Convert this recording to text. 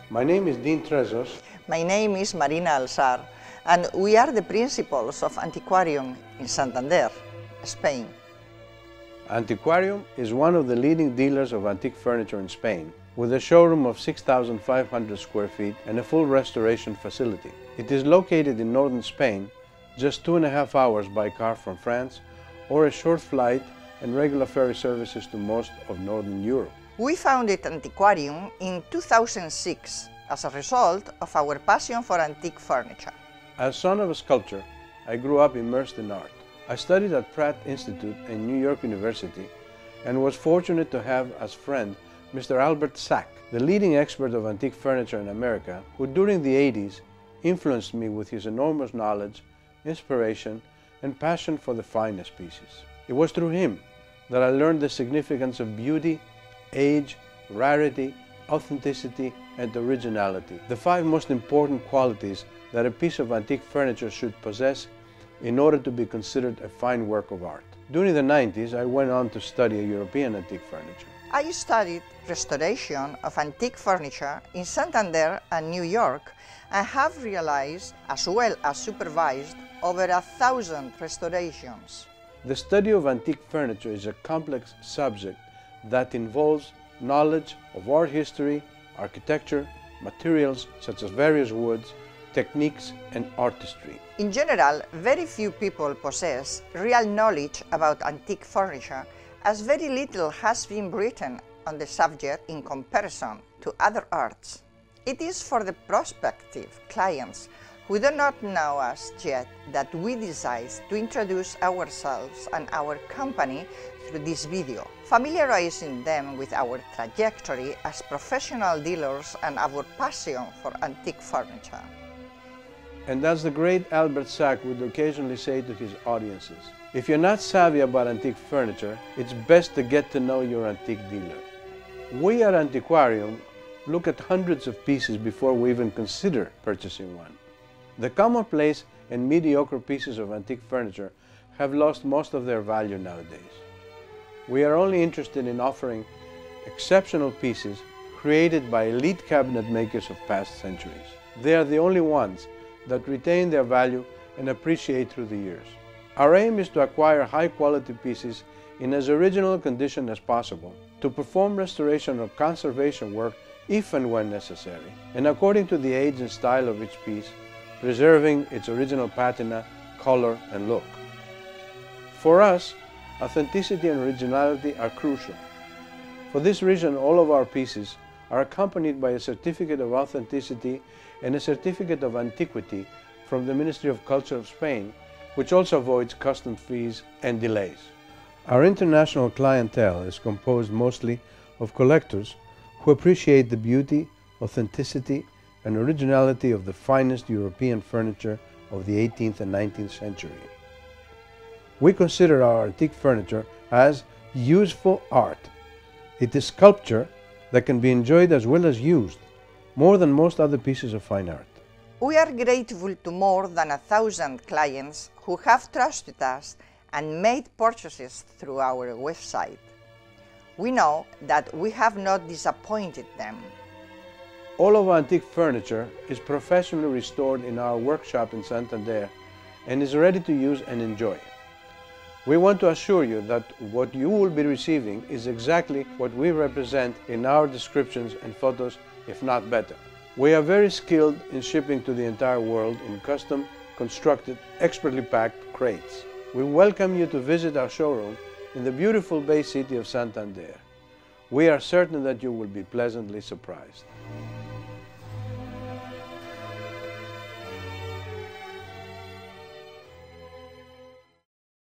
My name is Dean Trezos. My name is Marina Alzar, and we are the principals of Antiquarium in Santander, Spain. Antiquarium is one of the leading dealers of antique furniture in Spain, with a showroom of 6,500 square feet and a full restoration facility. It is located in northern Spain, just 2.5 hours by car from France, or a short flight and regular ferry services to most of northern Europe. We founded Antiquarium in 2006 as a result of our passion for antique furniture. As son of a sculptor, I grew up immersed in art. I studied at Pratt Institute in New York University and was fortunate to have as friend Mr. Albert Sack, the leading expert of antique furniture in America, who during the 80s influenced me with his enormous knowledge, inspiration, and passion for the finest pieces. It was through him that I learned the significance of beauty, age, rarity, authenticity, and originality, the 5 most important qualities that a piece of antique furniture should possess in order to be considered a fine work of art. During the 90s, I went on to study European antique furniture. I studied restoration of antique furniture in Santander and New York and have realized, as well as supervised, over 1,000 restorations. The study of antique furniture is a complex subject that involves knowledge of art history, architecture, materials such as various woods, techniques, and artistry. In general, very few people possess real knowledge about antique furniture, as very little has been written on the subject in comparison to other arts. It is for the prospective clients who do not know us yet that we decide to introduce ourselves and our company through this video, familiarizing them with our trajectory as professional dealers and our passion for antique furniture. And as the great Albert Sack would occasionally say to his audiences, if you're not savvy about antique furniture, it's best to get to know your antique dealer. We at Antiquarium look at hundreds of pieces before we even consider purchasing one. The commonplace and mediocre pieces of antique furniture have lost most of their value nowadays. We are only interested in offering exceptional pieces created by elite cabinet makers of past centuries. They are the only ones that retain their value and appreciate through the years. Our aim is to acquire high-quality pieces in as original condition as possible, to perform restoration or conservation work if and when necessary, and according to the age and style of each piece, preserving its original patina, color, and look. For us, authenticity and originality are crucial. For this reason, all of our pieces are accompanied by a certificate of authenticity and a certificate of antiquity from the Ministry of Culture of Spain, which also avoids customs fees and delays. Our international clientele is composed mostly of collectors who appreciate the beauty, authenticity, and originality of the finest European furniture of the 18th and 19th century. We consider our antique furniture as useful art. It is sculpture that can be enjoyed as well as used, more than most other pieces of fine art. We are grateful to more than 1,000 clients who have trusted us and made purchases through our website. We know that we have not disappointed them. All of our antique furniture is professionally restored in our workshop in Santander and is ready to use and enjoy. We want to assure you that what you will be receiving is exactly what we represent in our descriptions and photos, if not better. We are very skilled in shipping to the entire world in custom, constructed, expertly packed crates. We welcome you to visit our showroom in the beautiful Bay City of Santander. We are certain that you will be pleasantly surprised.